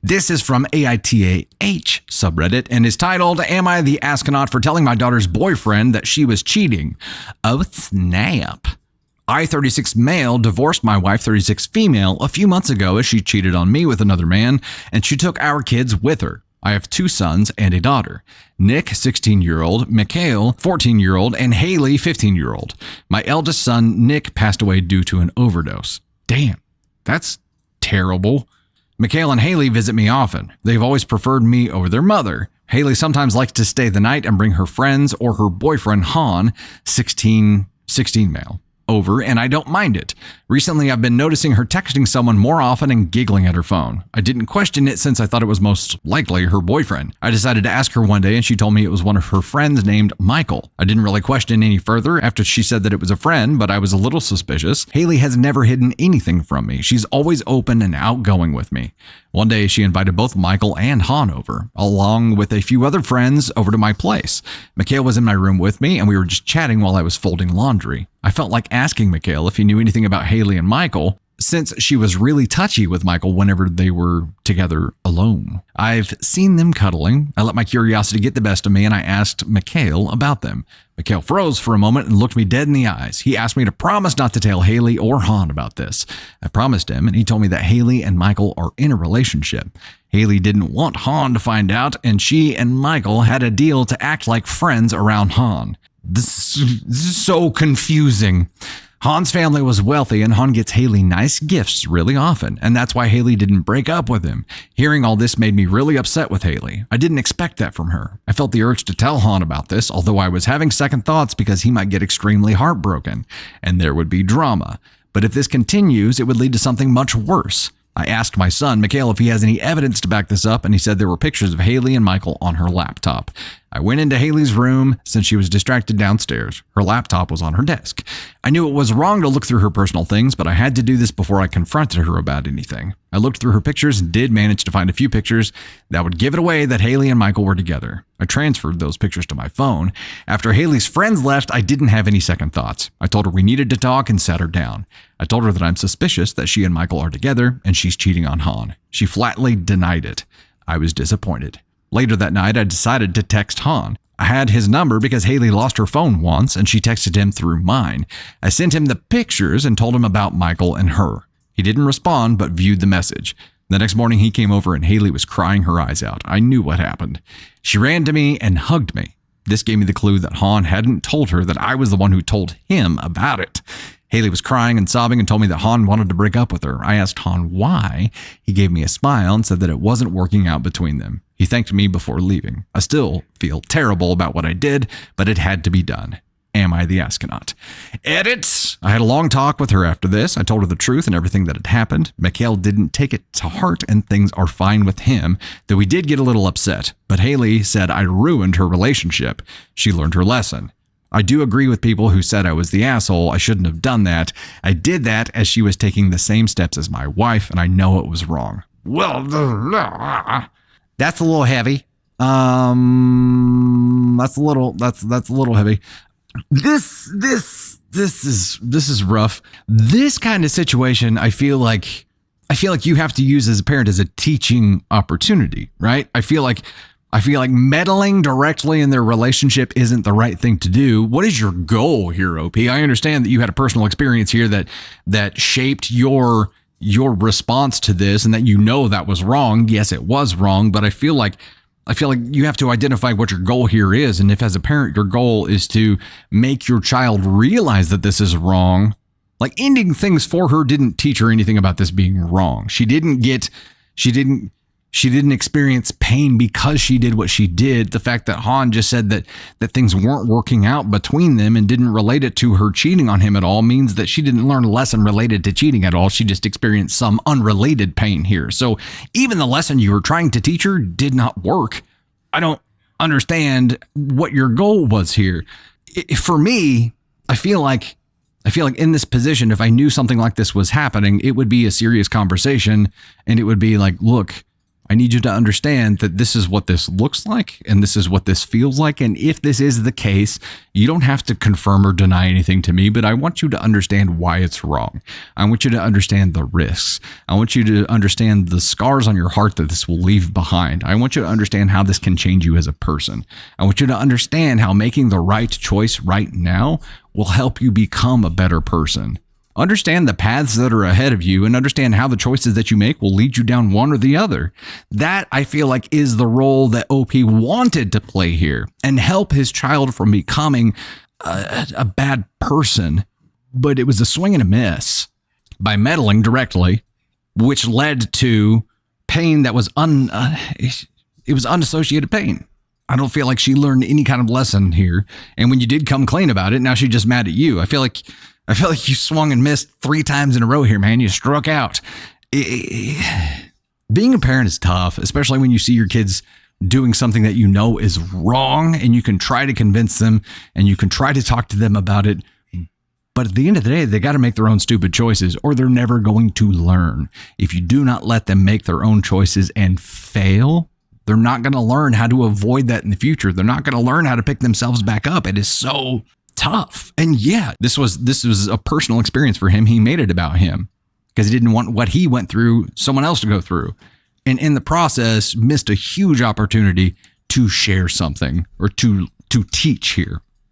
This is from AITAH subreddit and is titled, Am I the Astronaut for telling my daughter's boyfriend that she was cheating? Oh, snap. I, 36 male, divorced my wife, 36 female, a few months ago as she cheated on me with another man, and she took our kids with her. I have 2 sons and a daughter. Nick, 16-year-old, Mikhail, 14-year-old, and Haley, 15-year-old. My eldest son, Nick, passed away due to an overdose. Damn, that's terrible. Mikhail and Haley visit me often. They've always preferred me over their mother. Haley sometimes likes to stay the night and bring her friends or her boyfriend, Han, 16 male, over, and I don't mind it. Recently, I've been noticing her texting someone more often and giggling at her phone. I didn't question it since I thought it was most likely her boyfriend. I decided to ask her one day and she told me it was one of her friends named Michael. I didn't really question any further after she said that it was a friend, but I was a little suspicious. Haley has never hidden anything from me. She's always open and outgoing with me. One day, she invited both Michael and Han over, along with a few other friends, over to my place. Mikhail was in my room with me, and we were just chatting while I was folding laundry. I felt like asking Mikhail if he knew anything about Haley and Michael, since she was really touchy with Michael whenever they were together alone. I've seen them cuddling. I let my curiosity get the best of me, and I asked Mikhail about them. Mikhail froze for a moment and looked me dead in the eyes. He asked me to promise not to tell Haley or Han about this. I promised him, and he told me that Haley and Michael are in a relationship. Haley didn't want Han to find out, and she and Michael had a deal to act like friends around Han. This is so confusing. Han's family was wealthy, and Han gets Haley nice gifts really often, and that's why Haley didn't break up with him. Hearing all this made me really upset with Haley. I didn't expect that from her. I felt the urge to tell Han about this, although I was having second thoughts because he might get extremely heartbroken, and there would be drama. But if this continues, it would lead to something much worse. I asked my son, Mikhail, if he has any evidence to back this up, and he said there were pictures of Haley and Michael on her laptop. I went into Haley's room since she was distracted downstairs. Her laptop was on her desk. I knew it was wrong to look through her personal things, but I had to do this before I confronted her about anything. I looked through her pictures and did manage to find a few pictures that would give it away that Haley and Michael were together. I transferred those pictures to my phone. After Haley's friends left, I didn't have any second thoughts. I told her we needed to talk and sat her down. I told her that I'm suspicious that she and Michael are together and she's cheating on Han. She flatly denied it. I was disappointed. Later that night, I decided to text Han. I had his number because Haley lost her phone once and she texted him through mine. I sent him the pictures and told him about Michael and her. He didn't respond but viewed the message. The next morning he came over and Haley was crying her eyes out. I knew what happened. She ran to me and hugged me. This gave me the clue that Han hadn't told her that I was the one who told him about it. Haley was crying and sobbing and told me that Han wanted to break up with her. I asked Han why. He gave me a smile and said that it wasn't working out between them. He thanked me before leaving. I still feel terrible about what I did, but it had to be done. Am I the astronaut? Edit! I had a long talk with her after this. I told her the truth and everything that had happened. Mikhail didn't take it to heart and things are fine with him, though we did get a little upset. But Haley said I ruined her relationship. She learned her lesson. I do agree with people who said I was the asshole. I shouldn't have done that. I did that as she was taking the same steps as my wife, and I know it was wrong. Well, that's a little heavy. That's a little heavy. This is rough. This kind of situation, I feel like you have to use as a parent as a teaching opportunity, right? I feel like meddling directly in their relationship isn't the right thing to do. What is your goal here, OP? I understand that you had a personal experience here that shaped your response to this and that you know that was wrong. Yes, it was wrong, but I feel like you have to identify what your goal here is. And if as a parent, your goal is to make your child realize that this is wrong, like ending things for her didn't teach her anything about this being wrong. She didn't experience pain because she did what she did. The fact that Han just said that things weren't working out between them and didn't relate it to her cheating on him at all means that she didn't learn a lesson related to cheating at all. She just experienced some unrelated pain here. So even the lesson you were trying to teach her did not work. I don't understand what your goal was here. For me, I feel like in this position, if I knew something like this was happening, it would be a serious conversation and it would be like, look, I need you to understand that this is what this looks like and this is what this feels like. And if this is the case, you don't have to confirm or deny anything to me, but I want you to understand why it's wrong. I want you to understand the risks. I want you to understand the scars on your heart that this will leave behind. I want you to understand how this can change you as a person. I want you to understand how making the right choice right now will help you become a better person. Understand the paths that are ahead of you and understand how the choices that you make will lead you down one or the other. That, I feel like, is the role that OP wanted to play here and help his child from becoming a bad person. But it was a swing and a miss by meddling directly, which led to pain that was it was unassociated pain. I don't feel like she learned any kind of lesson here. And when you did come clean about it, now she's just mad at you. I feel like you swung and missed 3 times in a row here, man. You struck out. Being a parent is tough, especially when you see your kids doing something that you know is wrong and you can try to convince them and you can try to talk to them about it. But at the end of the day, they got to make their own stupid choices or they're never going to learn. If you do not let them make their own choices and fail, they're not going to learn how to avoid that in the future. They're not going to learn how to pick themselves back up. It is so tough. And yeah, this was a personal experience for him. He made it about him because he didn't want what he went through someone else to go through. And in the process, missed a huge opportunity to share something or to teach here.